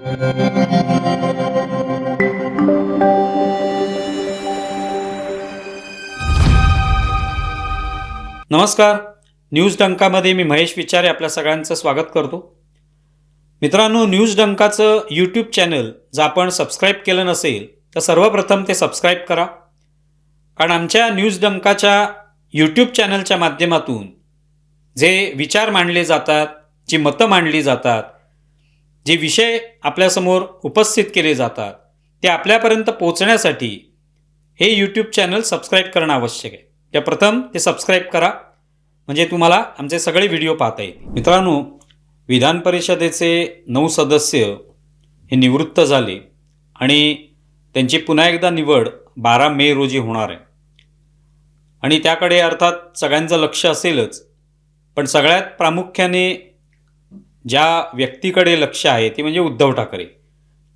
नमस्कार. न्यूज डंकामध्ये मी महेश विचारे आपल्या सगळ्यांचं स्वागत करतो. मित्रांनो, न्यूज डंकाचं यूट्यूब चॅनल जर आपण सबस्क्राईब केलं नसेल तर सर्वप्रथम ते सबस्क्राईब करा. कारण आमच्या न्यूज डंकाच्या यूट्यूब चॅनलच्या माध्यमातून जे विचार मांडले जातात, जी मतं मांडली जातात, जे विषय आपल्यासमोर उपस्थित केले जातात ते आपल्यापर्यंत पोहोचण्यासाठी हे यूट्यूब चॅनल सबस्क्राईब करणं आवश्यक आहे. त्या प्रथम ते सबस्क्राईब करा, म्हणजे तुम्हाला आमचे सगळे व्हिडिओ पाहता येतील. मित्रांनो, विधान परिषदेचे 9 सदस्य हे निवृत्त झाले आणि त्यांची पुन्हा एकदा निवड 12 मे रोजी होणार आहे. आणि त्याकडे अर्थात सगळ्यांचं लक्ष असेलच, पण सगळ्यात प्रामुख्याने ज्या व्यक्तीकडे लक्ष आहे ती म्हणजे उद्धव ठाकरे.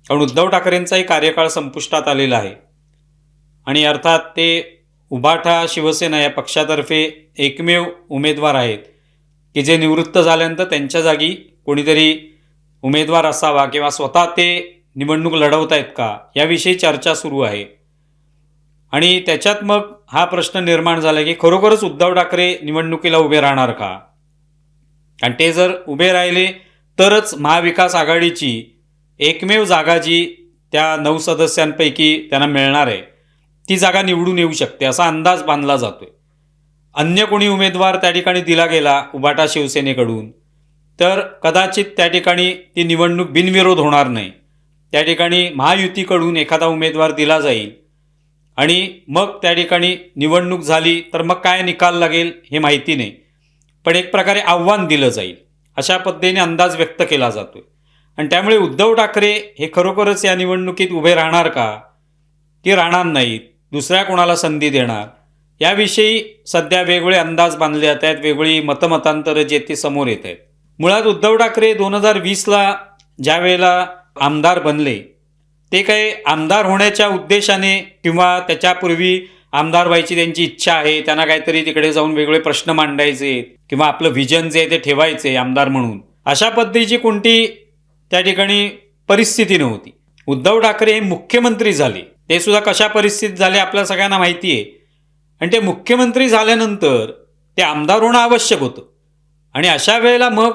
कारण उद्धव ठाकरेंचाही कार्यकाळ संपुष्टात आलेला आहे आणि अर्थात ते उभाठा शिवसेना या पक्षातर्फे एकमेव उमेदवार आहेत की जे निवृत्त झाल्यानंतर त्यांच्या जागी कोणीतरी उमेदवार असावा किंवा स्वतः ते निवडणूक लढवत आहेत का याविषयी चर्चा सुरू आहे. आणि त्याच्यात मग हा प्रश्न निर्माण झाला की खरोखरच उद्धव ठाकरे निवडणुकीला उभे राहणार का. कारण ते जर उभे राहिले तरच महाविकास आघाडीची एकमेव जागा जी त्या 9 सदस्यांपैकी त्यांना मिळणार आहे ती जागा निवडून येऊ शकते असा अंदाज बांधला जातोय. अन्य कोणी उमेदवार त्या ठिकाणी दिला गेला उभाटा शिवसेनेकडून तर कदाचित त्या ठिकाणी ती निवडणूक बिनविरोध होणार नाही. त्या ठिकाणी महायुतीकडून एखादा उमेदवार दिला जाईल आणि मग त्या ठिकाणी निवडणूक झाली तर मग काय निकाल लागेल हे माहिती नाही, पण एक प्रकारे आव्हान दिलं जाईल अशा पद्धतीने अंदाज व्यक्त केला जातोय. आणि त्यामुळे उद्धव ठाकरे हे खरोखरच या निवडणुकीत उभे राहणार का की राहणार नाहीत, दुसऱ्या कोणाला संधी देणार याविषयी सध्या वेगवेगळे अंदाज बांधले जात आहेत, वेगवेगळी मतमतांतरं जे ती समोर येत आहेत. मुळात उद्धव ठाकरे 2020ला ज्या वेळेला आमदार बनले ते काही आमदार होण्याच्या उद्देशाने किंवा त्याच्यापूर्वी आमदार व्हायची त्यांची इच्छा आहे, त्यांना काहीतरी तिकडे जाऊन वेगवेगळे प्रश्न मांडायचे किंवा आपलं व्हिजन जे आहे ते ठेवायचे आमदार म्हणून, अशा पद्धतीची कोणती त्या ठिकाणी परिस्थिती नव्हती. उद्धव ठाकरे हे मुख्यमंत्री झाले, ते सुद्धा कशा परिस्थितीत झाले आपल्या सगळ्यांना माहिती आहे. आणि ते मुख्यमंत्री झाल्यानंतर ते आमदार होणं आवश्यक होतं आणि अशा वेळेला मग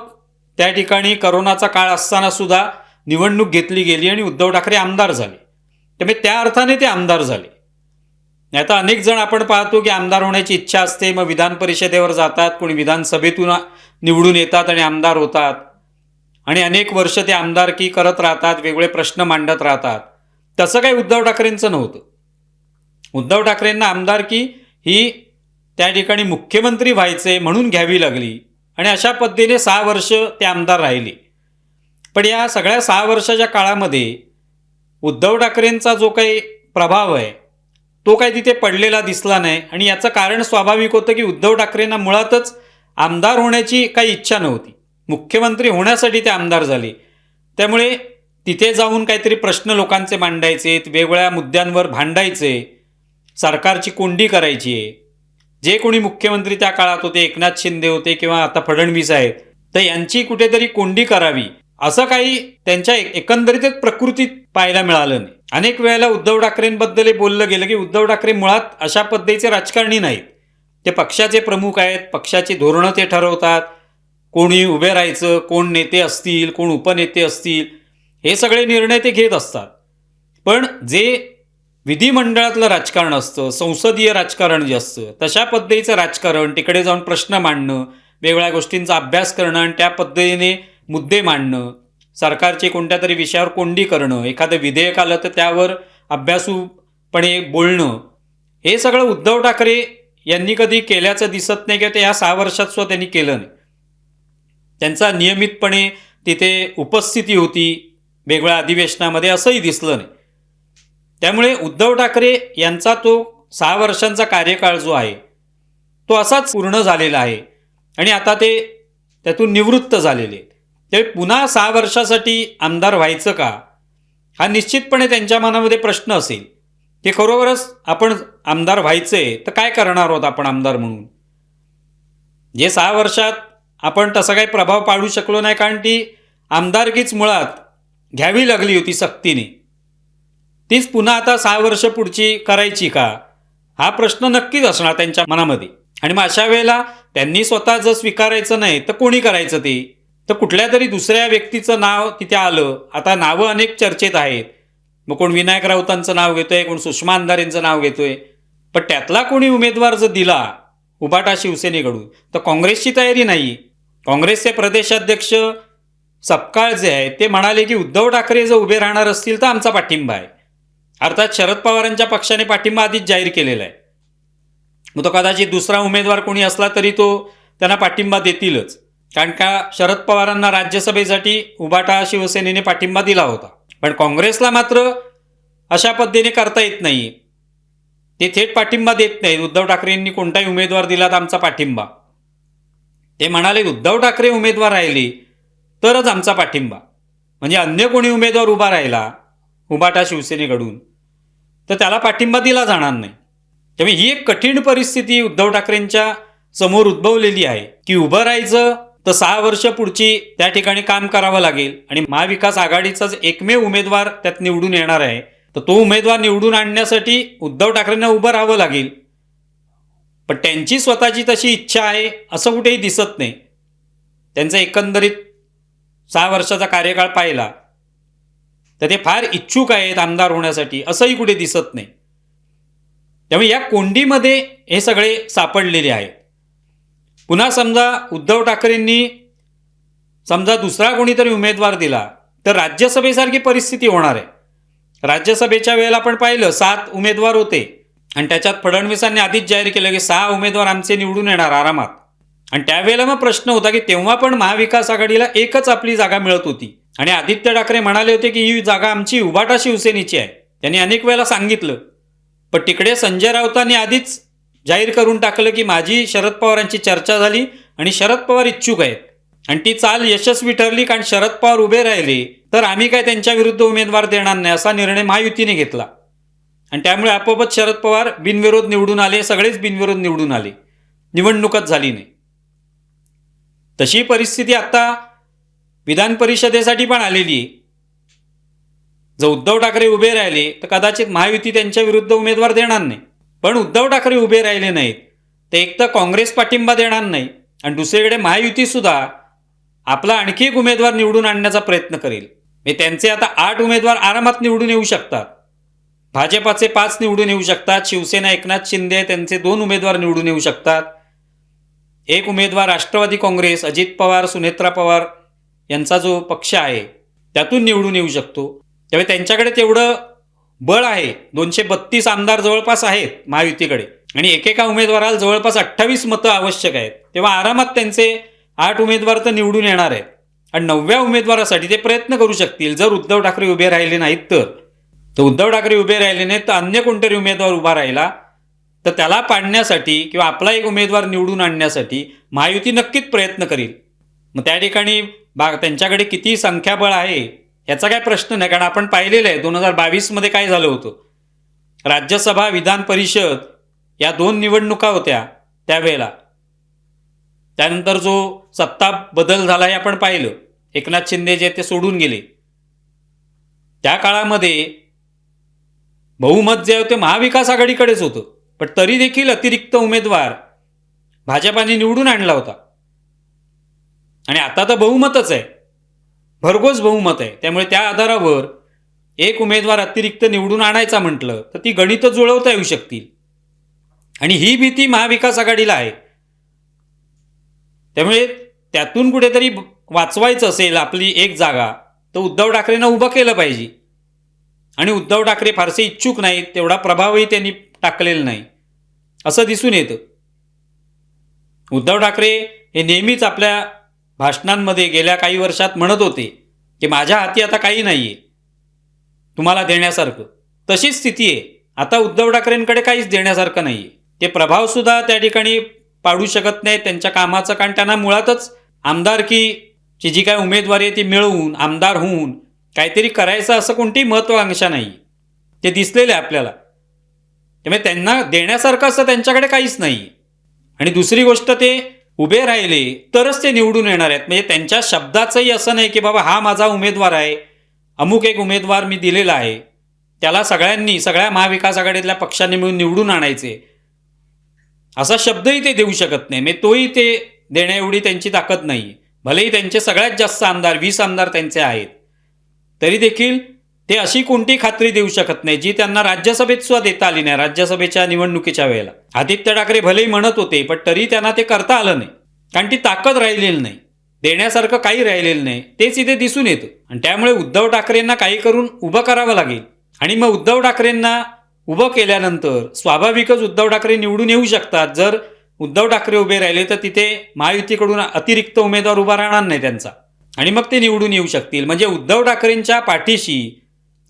त्या ठिकाणी करोनाचा काळ असताना सुद्धा निवडणूक घेतली गेली आणि उद्धव ठाकरे आमदार झाले. त्यामुळे त्या अर्थाने ते आमदार झाले. आता अनेक जण आपण पाहतो की आमदार होण्याची इच्छा असते, मग विधान परिषदेवर जातात, कोणी विधानसभेतून निवडून येतात आणि आमदार होतात आणि अनेक वर्ष ते आमदारकी करत राहतात, वेगवेगळे प्रश्न मांडत राहतात. तसं काही उद्धव ठाकरेंचं नव्हतं. उद्धव ठाकरेंना आमदारकी ही त्या ठिकाणी मुख्यमंत्री व्हायचे म्हणून घ्यावी लागली आणि अशा पद्धतीने 6 वर्ष ते आमदार राहिले. पण या सगळ्या 6 वर्षाच्या काळामध्ये उद्धव ठाकरेंचा जो काही प्रभाव आहे तो काही तिथे पडलेला दिसला नाही. आणि याचं कारण स्वाभाविक होतं की उद्धव ठाकरेंना मुळातच आमदार होण्याची काही इच्छा नव्हती, मुख्यमंत्री होण्यासाठी ते आमदार झाले. त्यामुळे तिथे जाऊन काहीतरी प्रश्न लोकांचे मांडायचे, वेगवेगळ्या मुद्द्यांवर भांडायचे, सरकारची कोंडी करायची आहे. जे कोणी मुख्यमंत्री त्या काळात होते, एकनाथ शिंदे होते किंवा आता फडणवीस आहेत, तर यांची कुठेतरी कोंडी करावी असं काही त्यांच्या एकंदरीतच प्रकृतीत पाहायला मिळालं नाही. अनेक वेळेला उद्धव ठाकरेंबद्दल बोललं गेलं की उद्धव ठाकरे मुळात अशा पद्धतीचे राजकारणी नाहीत. ते पक्षाचे प्रमुख आहेत, पक्षाची धोरणं ते ठरवतात, कोणी उभे राहायचं, कोण नेते असतील, कोण उपनेते असतील, हे सगळे निर्णय ते घेत असतात. पण जे विधिमंडळातलं राजकारण असतं, संसदीय राजकारण जे असतं, तशा पद्धतीचं राजकारण, तिकडे जाऊन प्रश्न मांडणं, वेगवेगळ्या गोष्टींचा अभ्यास करणं आणि त्या पद्धतीने मुद्दे मांडणं, सरकारचे कोणत्या तरी विषयावर कोंडी करणं, एखादं विधेयक आलं तर त्यावर अभ्यासूपणे बोलणं, हे सगळं उद्धव ठाकरे यांनी कधी केल्याचं दिसत नाही किंवा ते या 6 वर्षात सुद्धा त्यांनी केलं नाही. त्यांचा नियमितपणे तिथे उपस्थिती होती वेगवेगळ्या अधिवेशनामध्ये असंही दिसलं नाही. त्यामुळे उद्धव ठाकरे यांचा तो 6 वर्षांचा कार्यकाळ जो आहे तो असाच पूर्ण झालेला आहे आणि आता ते त्यातून निवृत्त झालेले. ते पुन्हा 6 वर्षासाठी आमदार व्हायचं का हा निश्चितपणे त्यांच्या मनामध्ये प्रश्न असेल की खरोखरच आपण आमदार व्हायचंय तर काय करणार आहोत आपण आमदार म्हणून. जे 6 वर्षात आपण तसा काही प्रभाव पाडू शकलो नाही, कारण ती आमदारकीच मुळात घ्यावी लागली होती सक्तीने, तीच पुन्हा आता 6 वर्ष पुढची करायची का, हा प्रश्न नक्कीच असणार त्यांच्या मनामध्ये. आणि मग अशा वेळेला त्यांनी स्वतः जर स्वीकारायचं नाही तर कोणी करायचं ते? तर कुठल्या तरी दुसऱ्या व्यक्तीचं नाव तिथे आलं. आता नावं अनेक चर्चेत आहेत. मग कोण विनायक राऊतांचं नाव घेतोय, कोण सुषमा अंधारेंचं नाव घेतोय. पण त्यातला कोणी उमेदवार जर दिला उबाटा शिवसेनेकडून तर काँग्रेसची तयारी नाही. काँग्रेसचे प्रदेशाध्यक्ष सपकाळ जे आहेत ते म्हणाले की उद्धव ठाकरे जर उभे राहणार असतील तर आमचा पाठिंबा आहे. अर्थात शरद पवारांच्या पक्षाने पाठिंबा आधीच जाहीर केलेला आहे. मग तो कदाचित दुसरा उमेदवार कोणी असला तरी तो त्यांना पाठिंबा देतीलच. कारण का शरद पवारांना राज्यसभेसाठी उबाटा शिवसेनेने पाठिंबा दिला होता. पण काँग्रेसला मात्र अशा पद्धतीने करता येत नाही. ते थेट पाठिंबा देत नाहीत. उद्धव ठाकरेंनी कोणताही उमेदवार दिला तर आमचा पाठिंबा. ते म्हणाले उद्धव ठाकरे उमेदवार राहिले तरच आमचा पाठिंबा. म्हणजे अन्य कोणी उमेदवार उभा राहिला उबाटा शिवसेनेकडून तर त्याला पाठिंबा दिला जाणार नाही. त्यामुळे ही एक कठीण परिस्थिती उद्धव ठाकरेंच्या समोर उद्भवलेली आहे की उभं राहायचं तर 6 वर्ष पुढची त्या ठिकाणी काम करावं लागेल. आणि महाविकास आघाडीचाच एकमेव उमेदवार त्यात निवडून येणार आहे. तर तो उमेदवार निवडून आणण्यासाठी उद्धव ठाकरेंना उभं राहावं लागेल. पण त्यांची स्वतःची तशी इच्छा आहे असं कुठेही दिसत नाही. त्यांचा एकंदरीत 6 वर्षाचा कार्यकाळ पाहिला तर ते फार इच्छुक आहेत आमदार होण्यासाठी असंही कुठे दिसत नाही. त्यामुळे या कोंडीमध्ये हे सगळे सापडलेले आहेत. पुन्हा समजा उद्धव ठाकरेंनी समजा दुसरा कोणीतरी उमेदवार दिला तर राज्यसभेसारखी परिस्थिती होणार आहे. राज्यसभेच्या वेळेला आपण पाहिलं 7 उमेदवार होते आणि त्याच्यात फडणवीसांनी आधीच जाहीर केलं की 6 उमेदवार आमचे निवडून येणार आरामात. आणि त्यावेळेला मग प्रश्न होता की तेव्हा पण महाविकास आघाडीला एकच आपली जागा मिळत होती. आणि आदित्य ठाकरे म्हणाले होते की ही जागा आमची उबाटा शिवसेनेची आहे. त्यांनी अनेक वेळेला सांगितलं. पण तिकडे संजय राऊतांनी आधीच जाहीर करून टाकलं की माझी शरद पवारांची चर्चा झाली आणि शरद पवार इच्छुक आहेत. आणि ती चाल यशस्वी ठरली कारण शरद पवार उभे राहिले तर आम्ही काय त्यांच्या विरुद्ध उमेदवार देणार नाही असा निर्णय महायुतीने घेतला. आणि त्यामुळे आपोआपच शरद पवार बिनविरोध निवडून आले. सगळेच बिनविरोध निवडून आले. निवडणूकच झाली नाही. तशी परिस्थिती आता विधान परिषदेसाठी पण आलेली आहे. जर उद्धव ठाकरे उभे राहिले तर कदाचित महायुती त्यांच्या विरुद्ध उमेदवार देणार नाही. पण उद्धव ठाकरे उभे राहिले नाहीत तर एक तर काँग्रेस पाठिंबा देणार नाही आणि दुसरीकडे महायुती सुद्धा आपला आणखी एक उमेदवार निवडून आणण्याचा प्रयत्न करेल. त्यांचे आता 8 उमेदवार आरामात निवडून येऊ शकतात. भाजपाचे 5 निवडून येऊ शकतात. शिवसेना एकनाथ शिंदे त्यांचे 2 उमेदवार निवडून येऊ शकतात. एक उमेदवार राष्ट्रवादी काँग्रेस अजित पवार सुनेत्रा पवार यांचा जो पक्ष आहे त्यातून निवडून येऊ शकतो. त्यामुळे त्यांच्याकडे तेवढं बळ आहे. 232 आमदार जवळपास आहेत महायुतीकडे आणि एकेका उमेदवाराला जवळपास 28 मतं आवश्यक आहेत. तेव्हा आरामात त्यांचे 8 उमेदवार तर निवडून येणार आहेत. आणि 9व्या उमेदवारासाठी ते प्रयत्न करू शकतील. जर उद्धव ठाकरे उभे राहिले नाहीत तर उद्धव ठाकरे उभे राहिले नाहीत तर अन्य कोणतरी उमेदवार उभा राहिला तर त्याला पाडण्यासाठी किंवा आपला एक उमेदवार निवडून आणण्यासाठी महायुती नक्कीच प्रयत्न करेल. मग त्या ठिकाणी त्यांच्याकडे किती संख्याबळ आहे याचा काय प्रश्न नाही. कारण आपण पाहिलेलं आहे 2022 काय झालं होतं. राज्यसभा विधान परिषद या 2 निवडणुका होत्या त्यावेळेला. त्यानंतर जो सत्ता बदल झाला हे आपण पाहिलं. एकनाथ शिंदे जे ते सोडून गेले. त्या काळामध्ये बहुमत जे होते महाविकास आघाडीकडेच होतं. पण तरी देखील अतिरिक्त उमेदवार भाजपाने निवडून आणला होता. आणि आता तर बहुमतच आहे. भरघोस बहुमत आहे. त्यामुळे त्या आधारावर एक उमेदवार अतिरिक्त निवडून आणायचा म्हटलं तर ती गणितं जुळवता येऊ शकतील. आणि ही भीती महाविकास आघाडीला आहे. त्यामुळे त्यातून कुठेतरी वाचवायचं असेल आपली एक जागा तर उद्धव ठाकरेंना उभं केलं पाहिजे. आणि उद्धव ठाकरे फारसे इच्छुक नाहीत. तेवढा प्रभावही त्यांनी टाकलेला नाही असं दिसून येतं. उद्धव ठाकरे हे नेहमीच आपल्या भाषणांमध्ये गेल्या काही वर्षात म्हणत होते की माझ्या हाती आता काही नाही आहे तुम्हाला देण्यासारखं. तशीच स्थिती आहे. आता उद्धव ठाकरेंकडे काहीच देण्यासारखं नाही आहे. ते प्रभावसुद्धा त्या ठिकाणी पाडू शकत नाहीत त्यांच्या कामाचं. कारण त्यांना मुळातच आमदारकीची जी काय उमेदवारी आहे ती मिळवून आमदार होऊन काहीतरी करायचं असं कोणतीही महत्त्वाकांक्षा नाही. ते दिसलेलं आहे आपल्याला. त्यामुळे त्यांना देण्यासारखं असं त्यांच्याकडे काहीच नाही. आणि दुसरी गोष्ट ते उभे राहिले तरच ते निवडून येणार आहेत. म्हणजे त्यांच्या शब्दाचंही असं नाही की बाबा हा माझा उमेदवार आहे अमुक एक उमेदवार मी दिलेला आहे, त्याला सगळ्या महाविकास आघाडीतल्या पक्षांनी मिळून निवडून आणायचे, असा शब्दही ते देऊ शकत नाही. म्हणजे तोही ते देण्याएवढी त्यांची ताकद नाही. भलेही त्यांचे सगळ्यात जास्त आमदार 20 आमदार त्यांचे आहेत, तरी देखील ते अशी कोणती खात्री देऊ शकत नाही जी त्यांना राज्यसभेत सुद्धा देता आली नाही. राज्यसभेच्या निवडणुकीच्या वेळेला आदित्य ठाकरे भलेही म्हणत होते, पण तरी त्यांना ते करता आलं नाही, कारण ती ताकद राहिलेली नाही, देण्यासारखं काही राहिलेलं नाही. तेच इथे दिसून येतं. आणि त्यामुळे उद्धव ठाकरेंना काही करून उभं करावं लागेल. आणि मग उद्धव ठाकरेंना उभं केल्यानंतर स्वाभाविकच उद्धव ठाकरे निवडून येऊ शकतात. जर उद्धव ठाकरे उभे राहिले तर तिथे महायुतीकडून अतिरिक्त उमेदवार उभा राहणार नाही त्यांचा, आणि मग ते निवडून येऊ शकतील. म्हणजे उद्धव ठाकरेंच्या पाठीशी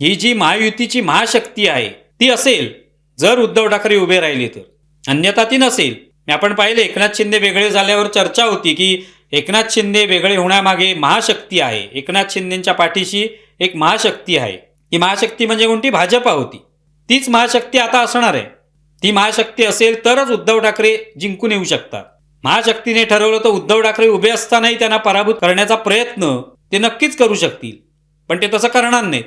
ही जी महायुतीची महाशक्ती आहे ती असेल जर उद्धव ठाकरे उभे राहिले तर, अन्यथा ती नसेल. आपण पाहिले एकनाथ शिंदे वेगळे झाल्यावर चर्चा होती की एकनाथ शिंदे वेगळे होण्यामागे महाशक्ती आहे, एकनाथ शिंदेच्या पाठीशी एक महाशक्ती आहे. ती महाशक्ती म्हणजे कोणती? भाजपा होती. तीच महाशक्ती आता असणार आहे. ती महाशक्ती असेल तरच उद्धव ठाकरे जिंकून येऊ शकतात. महाशक्तीने ठरवलं तर उद्धव ठाकरे उभे असतानाही त्यांना पराभूत करण्याचा प्रयत्न ते नक्कीच करू शकतील, पण ते तसं करणार नाहीत.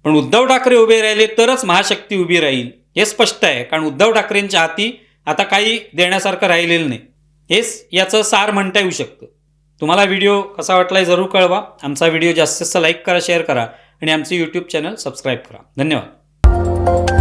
पण उद्धव ठाकरे उभे राहिले तरच महाशक्ती उभी राहील हे स्पष्ट आहे. कारण उद्धव ठाकरेंच्या हाती आता काही देण्यासारखं राहिलेलं नाही. हेच याचं सार म्हणता येऊ शकतं. तुम्हाला व्हिडिओ कसा वाटलाय जरूर कळवा. आमचा व्हिडिओ जास्तीत जास्त लाईक करा, शेअर करा आणि आमचे यूट्यूब चॅनल सबस्क्राईब करा. धन्यवाद.